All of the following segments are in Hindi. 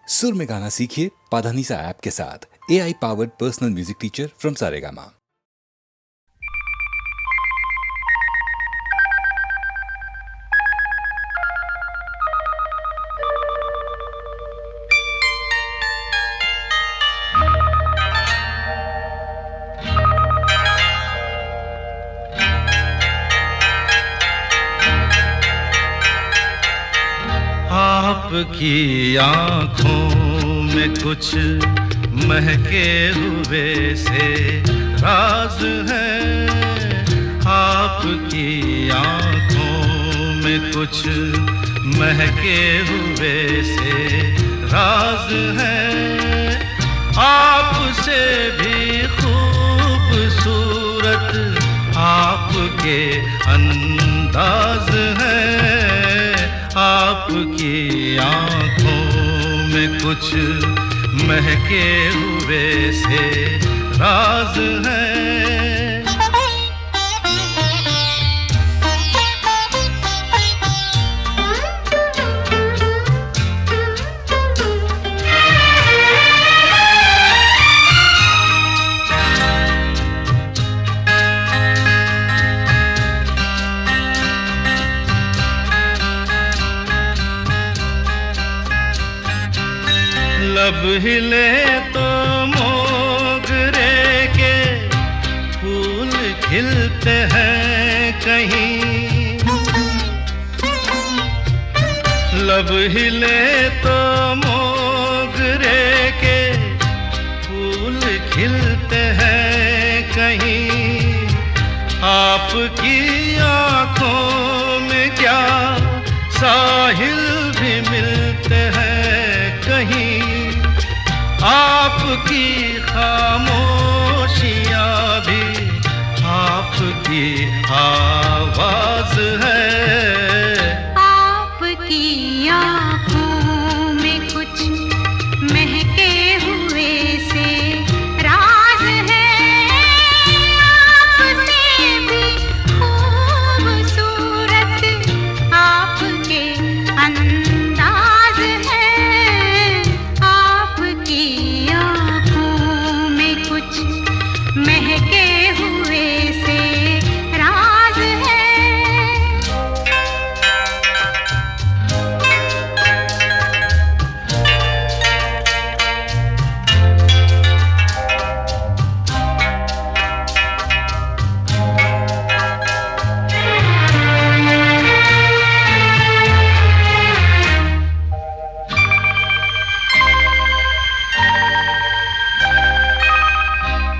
सुर में गाना सीखिए पाधानीसा ऐप के साथ। AI powered personal music teacher from Saregama. आपकी आँखों में कुछ महके हुए से राज है। आपकी आँखों में कुछ महके हुए से राज है। आपसे भी खूबसूरत आपके अंदाज है। आपकी आँखों में कुछ महके हुए से राज है। लब हिले तो मोगरे के फूल खिलते हैं कहीं। लब हिले तो मोगरे के फूल खिलते हैं कहीं। आपकी आँखों में क्या साहिल भी मिलते हैं कहीं। आपकी खामोशियाँ भी आपकी आवाज़ है। आपकी आँखों में कुछ महके हुए से राज है। आपसे भी खूबसूरत आपके अंदाज है। आपकी आँखों में कुछ महके हुए से राज है।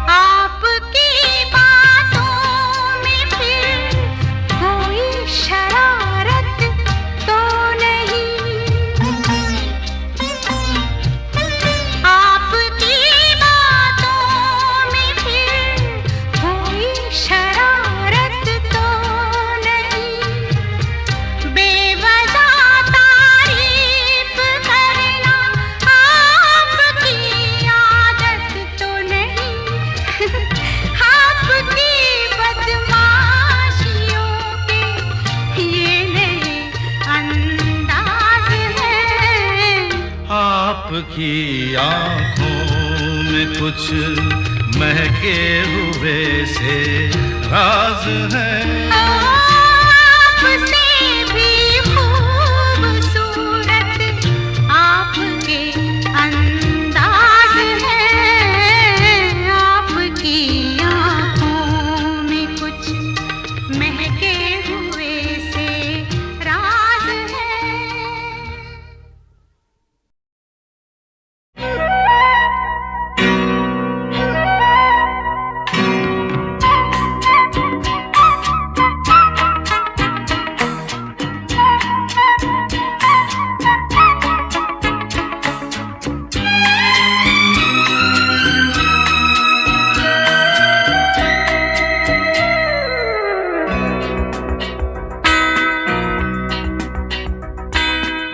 आपकी बातों में फिर कोई शरारत तो नहीं। आपकी बातों में फिर कोई शरारत तो नहीं। बेवजह तारीफ करना आपकी आदत तो नहीं। आपकी बदमाशियों के ये नए अंदाज है। आपकी आँखों में कुछ महके हुए से राज है। आपसे भी खूबसूरत आपके अंदाज है। आपकी आँखों में कुछ महके हुए से राज है।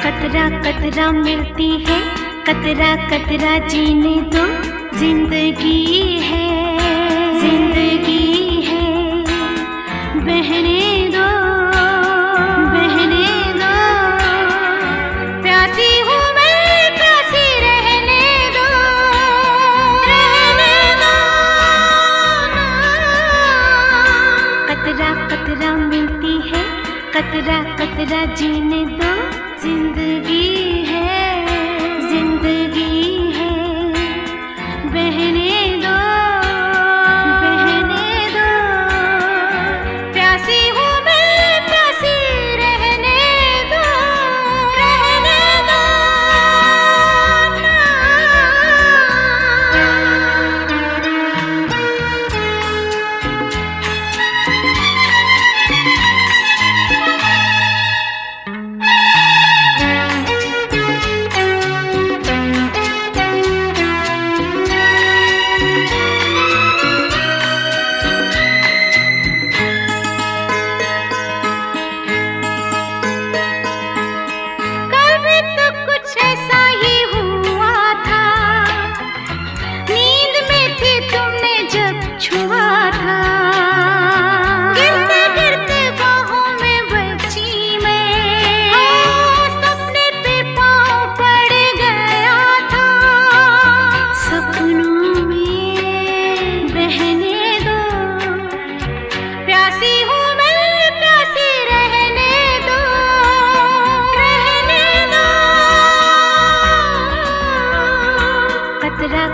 कतरा कतरा मिलती है, कतरा कतरा जीने दो। जिंदगी है, जिंदगी है, बहने दो, बहने दो। प्यासी हूँ मैं, प्यासी रह कतरा जीने दो, जिंदगी है, जिंदगी है, बहने दो, बहने दो, प्यासी हूँ मैं, प्यासी रहने दो, रहने दो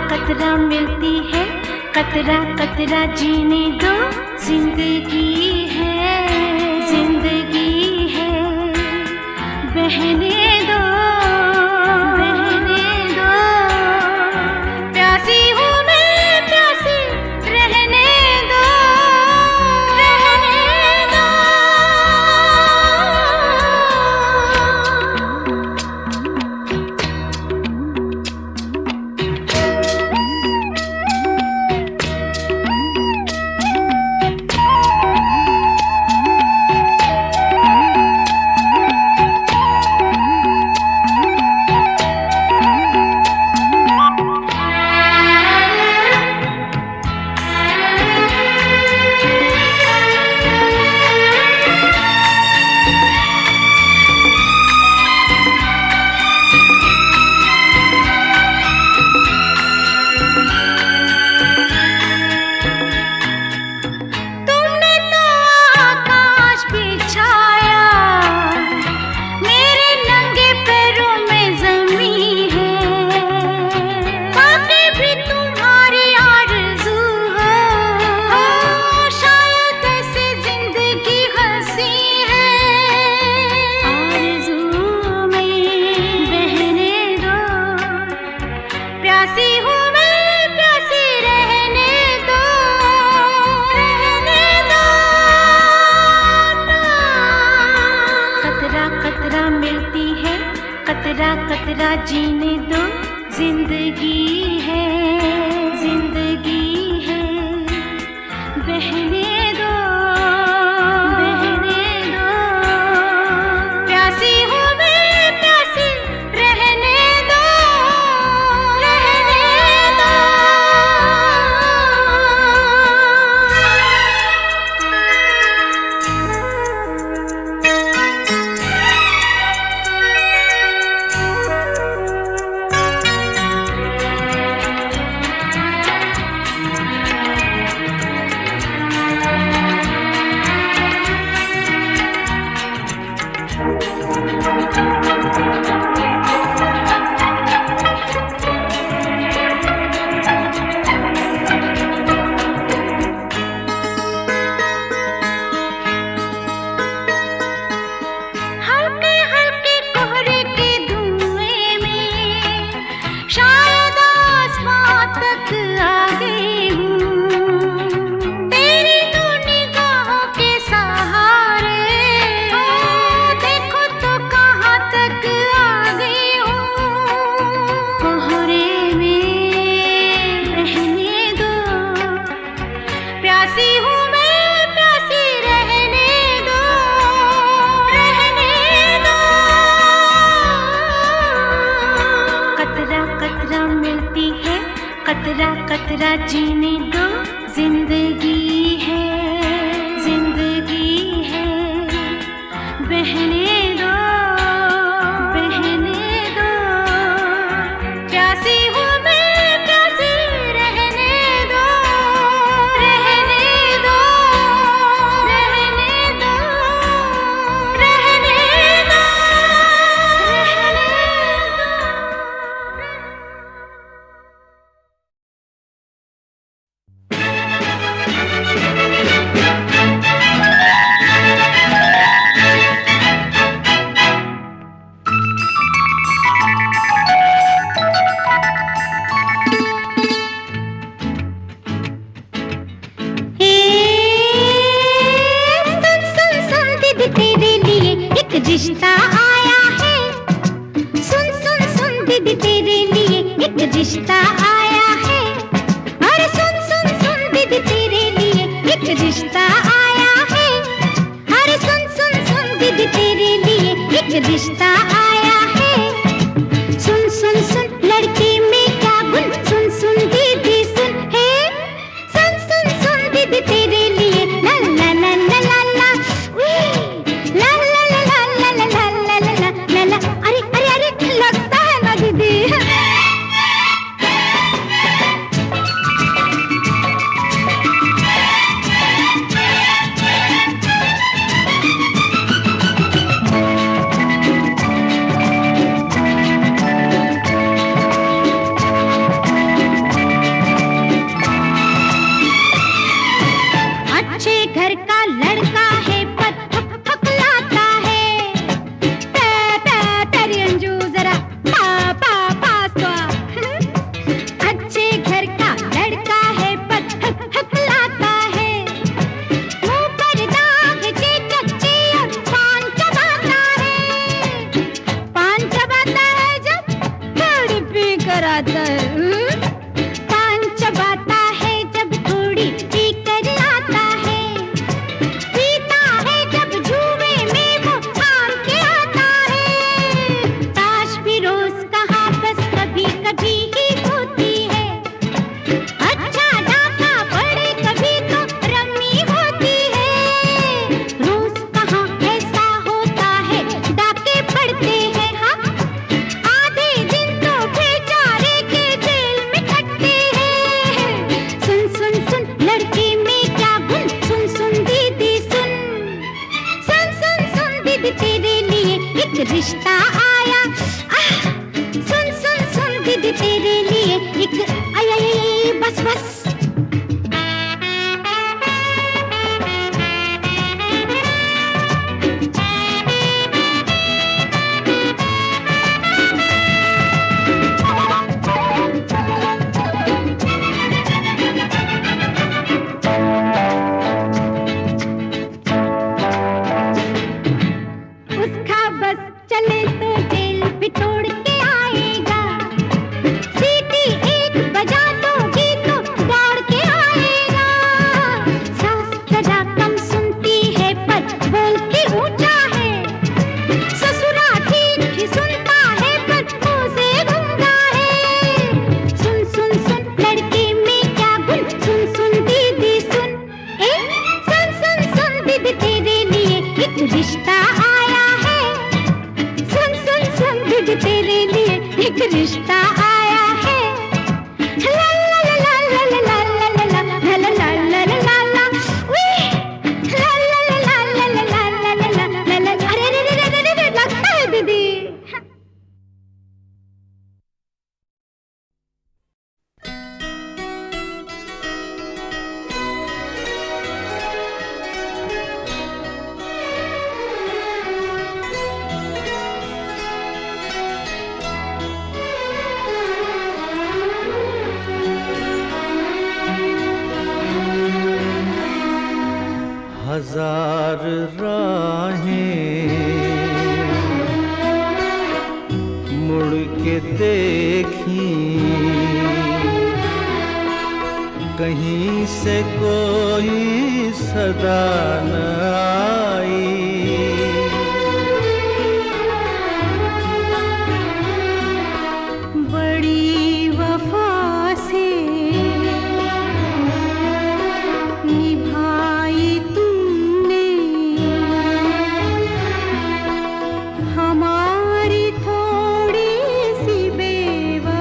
कतरा मिलती है, कतरा कतरा जीने दो, जिंदगी है, जिंदगी है, बहने दो, बहने दो, प्यासी हूँ मैं, प्यासी रहने दो, रहने दो कतरा कतरा जीने दो, जिंदगी है, जिंदगी है, बहने दो, बहने दो, प्यासी हूँ मैं, प्यासी रहने दो, रहने दो कतरा कतरा जीने दो, जिंदगी है, जिंदगी है, बहने दो, बहने दो, प्यासी हूँ मैं, प्यासी रहने दो, रहने दो, रहने दो, रहने एक रिश्ता आया है। अरे सुन सुन सुन दीदी तेरे लिए एक रिश्ता आया है। अरे सुन सुन सुन दीदी तेरे लिए एक रिश्ता आया है। सुन सुन सुन लड़के में क्या गुण, सुन सुन दीदी सुन है। सुन सुन सुन दीदी तेरे लिए ला ला ला ला ला ला उई, ला ला ला ला ला ला ला ला ला ला ला। अरे अरे अरे लगता है ना दीदी। अच्छे घर का लड़का है पर हकलाता है। तेरी अंजू जरा पास तो आ। अच्छे घर का लड़का है पर हकलाता है। मुंह पर दाग चेचक और पान चबाता है। पान चबाता है जब थोड़ी पी कर आता है। पान चबाता है जब थोड़ी पी कर आता है। पीता है जब जुए में वो थाम के आता है। ताश भी रोज कहाँ बस कभी कभी ही होती है। अच्छा डाका पड़े कभी तो रम्मी होती है। रोज कहाँ ऐसा होता है, डाके पड़ते हैं। हाँ आधे दिन तो बेचारे के जेल में कटते हैं। सुन सुन सुन लड़के में क्या गुण, सुन सुन दीदी सुन। सुन सुन सुन दीदी तेरे लिए एक रिश्ता आया। सुन सुन सुन दीदी तेरे लिए एक आई आई आई बस बस। उसका बस चले तो जेल भी तोड़ के आएगा। सीटी एक बजा दोगी तो दौड़ के आएगा। सास जरा कम सुनती है पर बोलती ऊंचा है। ससुरा ठीक ही सुनता है पर मुंह से गूंगा है। सुन सुन सुन लड़के में क्या गुण, सुन सुन दीदी सुन। सुन सुन सुन दीदी तेरे लिए एक रिश्ता आया है। सुन सुन सुन दीदी तेरे लिए एक रिश्ता आया है। ला ला ला ला ला ला ला ला ला ला ला ला ला ला ला उई, ला ला ला ला ला ला ला ला ला ला ला। अरे अरे अरे अरे अरे लगता है दीदी। हजार राहें मुड़ के देखी, कहीं से कोई सदा न आई। बड़ी वफा से निभाई तुमने हमारी थोड़ी सी बेवफाई।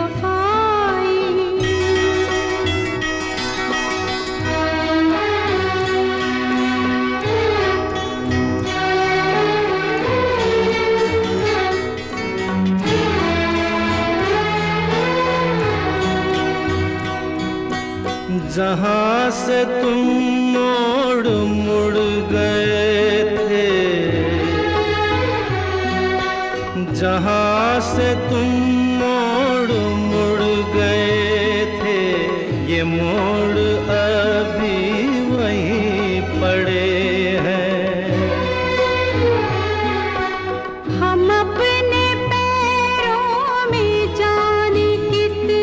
जहाँ से तुम मोड़ मुड़ गए थे, जहाँ से तुम मोड़ मुड़ गए थे, ये मोड़ अभी वहीं पड़े हैं। हम अपने पैरों में जाने कितने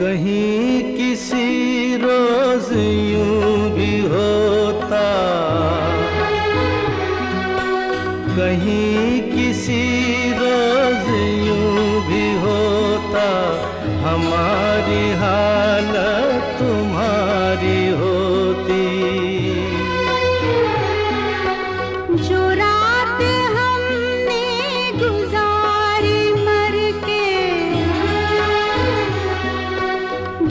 कहीं किसी रोज यूं भी होता, कहीं किसी रोज यूं भी होता, हमारी हालत तुम्हारी होती। जो रात हमने गुजारी मर के,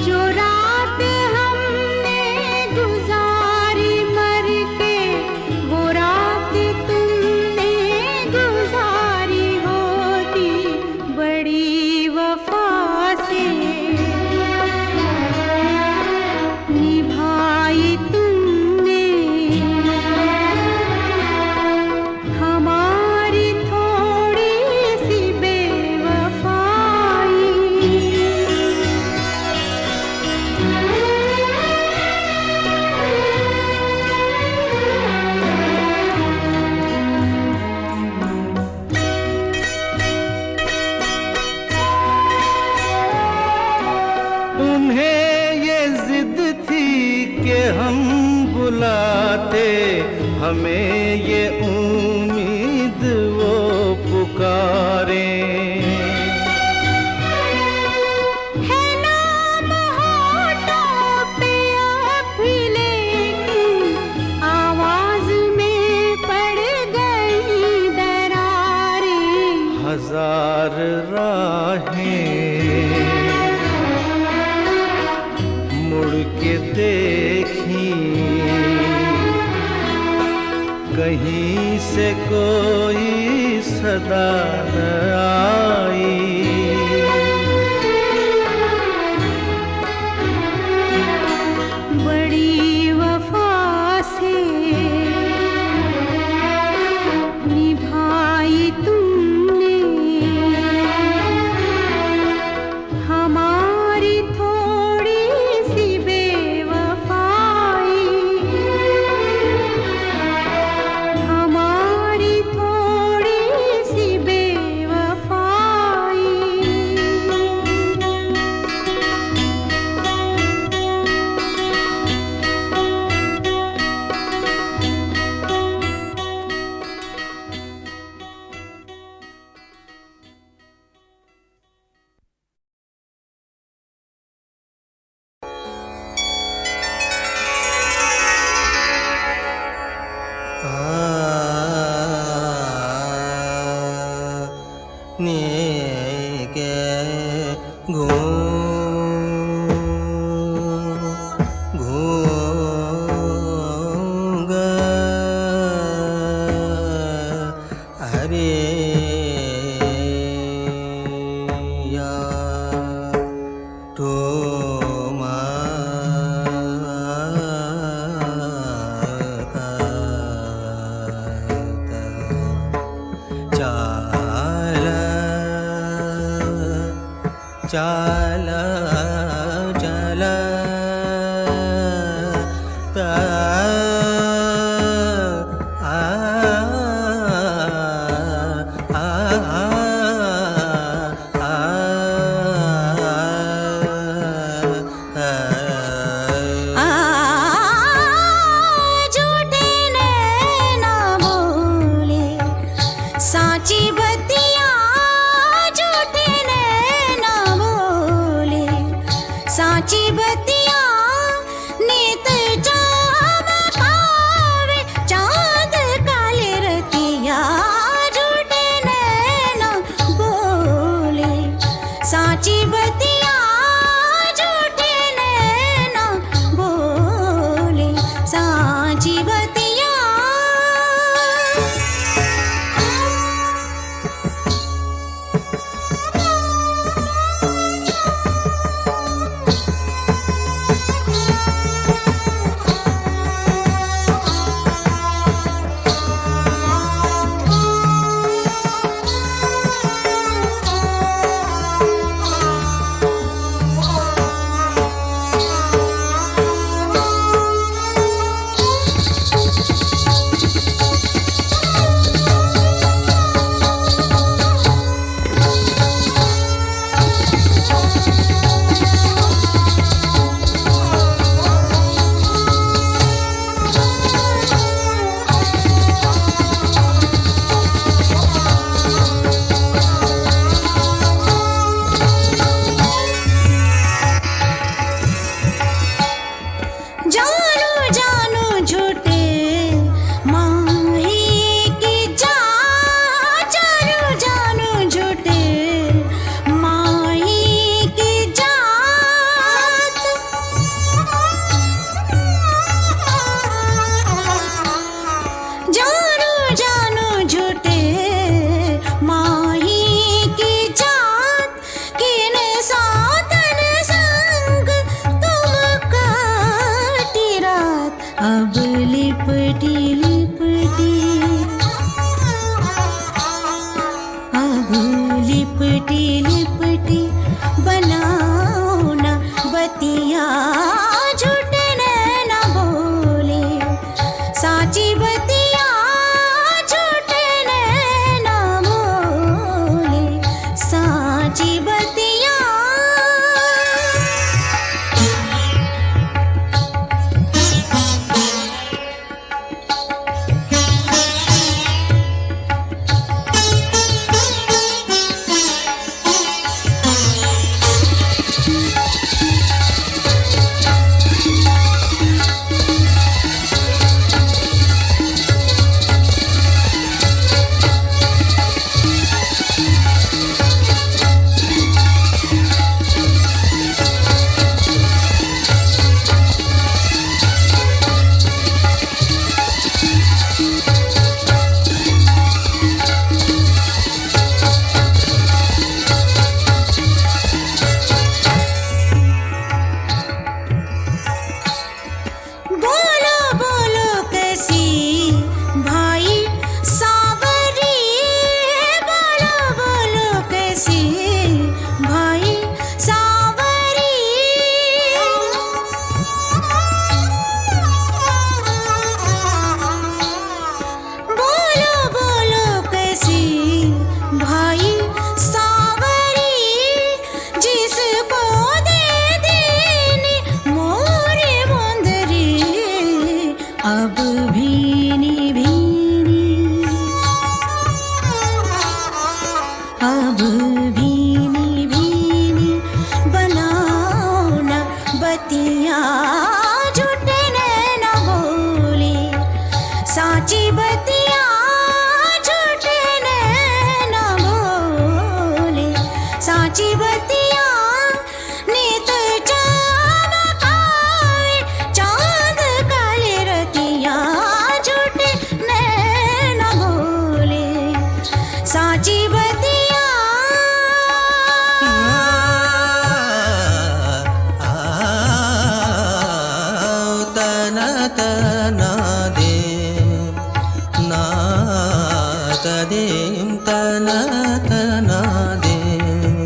जो रात हमने गुजारी मर के, वो रात तुमने गुजारी होती। बड़ी वफा से निभाई तुमने हमारी थोड़ी सी बेवफाई। उन्हें ये जिद थी कि हम बुलाते, हमें ये उम्मीद वो पुकारे। है नाम होठों पे अब भी लेकिन आवाज में पड़ गई दरारें। हजार राहें मुड़ के देखी, कहीं से कोई सदा न आई। बड़ी वफा से निभाई तुमने हमारी थोड़ी सी बेवफाई, हमारी थोड़ी सी बेवफाई। चला चला झूठे नैना बोले सांची बतिया, झूठे नैना बोले सांची बतिया। नीत चमकावे चाँद काले रतिया, झूठे नैना बोले सांची बतिया, झूठे नैना बोले सांची बतिया। लिपटी लिपटी बनाओ ना बतिया झूठे नैना बोले साची बतिया झूठे नैना बोले साची बतिया साची बतिया झूठे नैना बोले साची बतिया नीत चमकावे चांद काले रतिया झूठे नैना बोले साची बतिया तना तना देम तना तना देम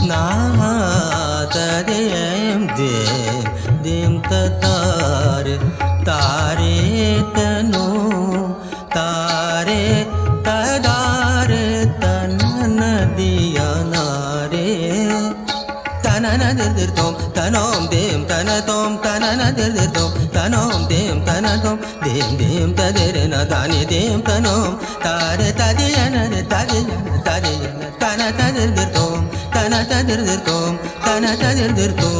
नात देम देम तारे तारे तनो तारे तदारे तनन दिया नारे तनन दिर तोम तनोम देम तन तोम तनन दिर तोम तनोम देम तन तोम देम देम तदिर न दानी देम तनोम तारे तदियन तदियन तदियन तन तदिर तोम तन तदिर तोम तन तदिर तोम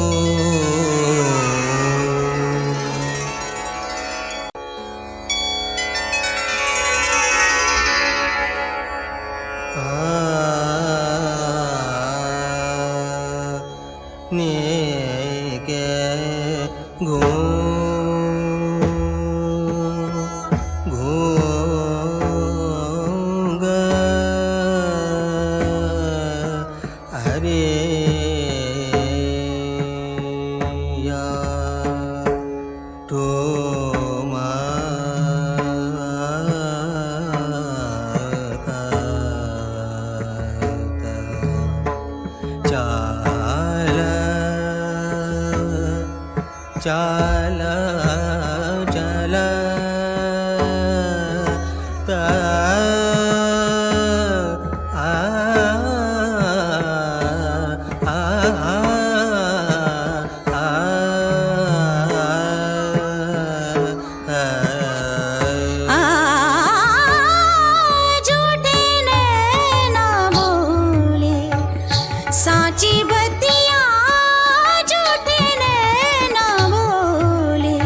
चला चला झूठे नैना बोले साची बतिया झूठे नैना बोले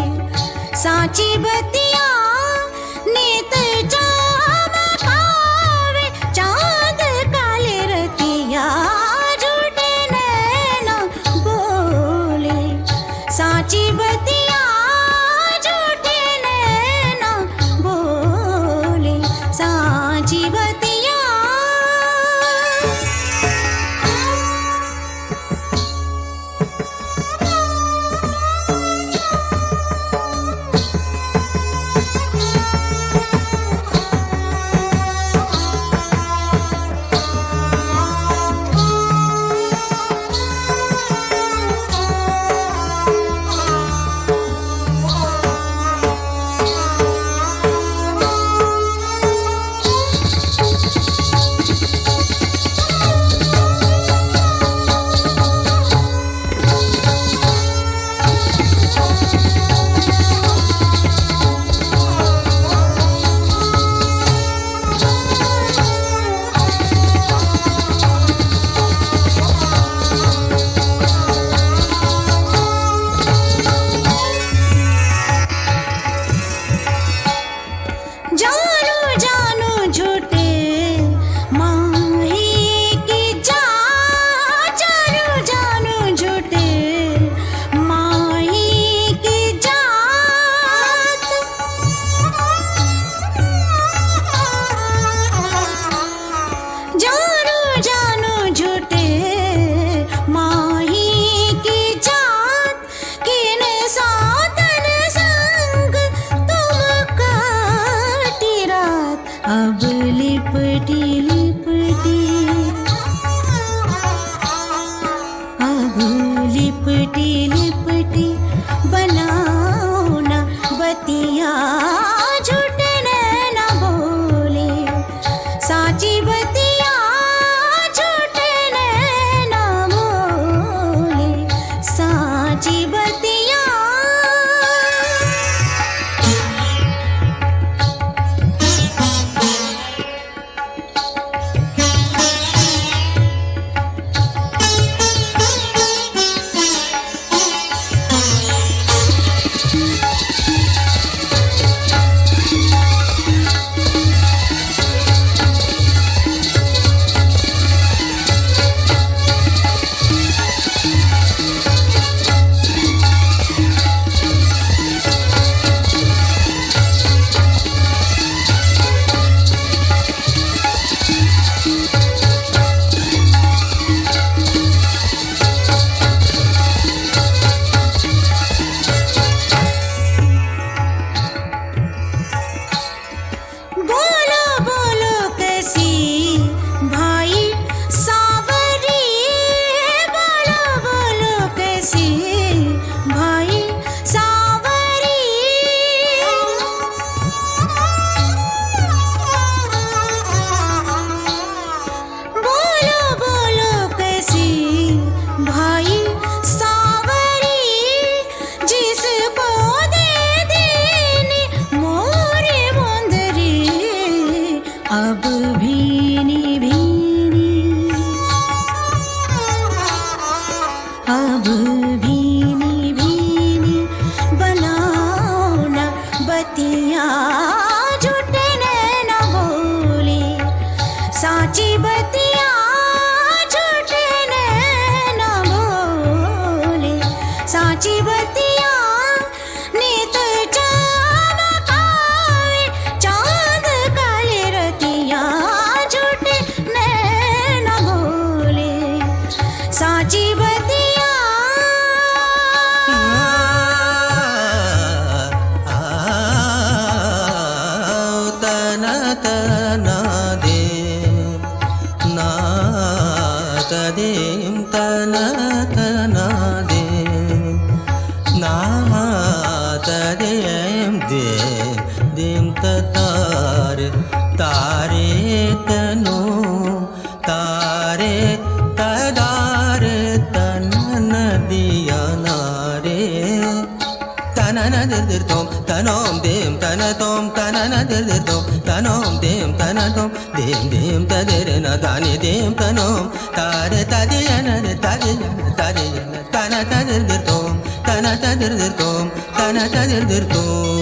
भीनी भीनी बनाओ न बतिया झूठे नैना बोले साची बतिया झूठे नैना बोले साची बतिया नीत चमकावे चांद काले रतिया झूठे नैना बोले साची बतिया तना तना दे ना तदेम तना तना दे ना तदेम दे देम तारे तारे तनो तारे तदारे तनन दिया नारे तनन दिर तोम तनोम देम तन तोम तनन दिर तोम तनोम देम तन तोम देम देम तदिर न दानि देम तनोम तारे तदियन तदियन तदियन तन तदिर तोम तन तदिर तोम तन तदिर तोम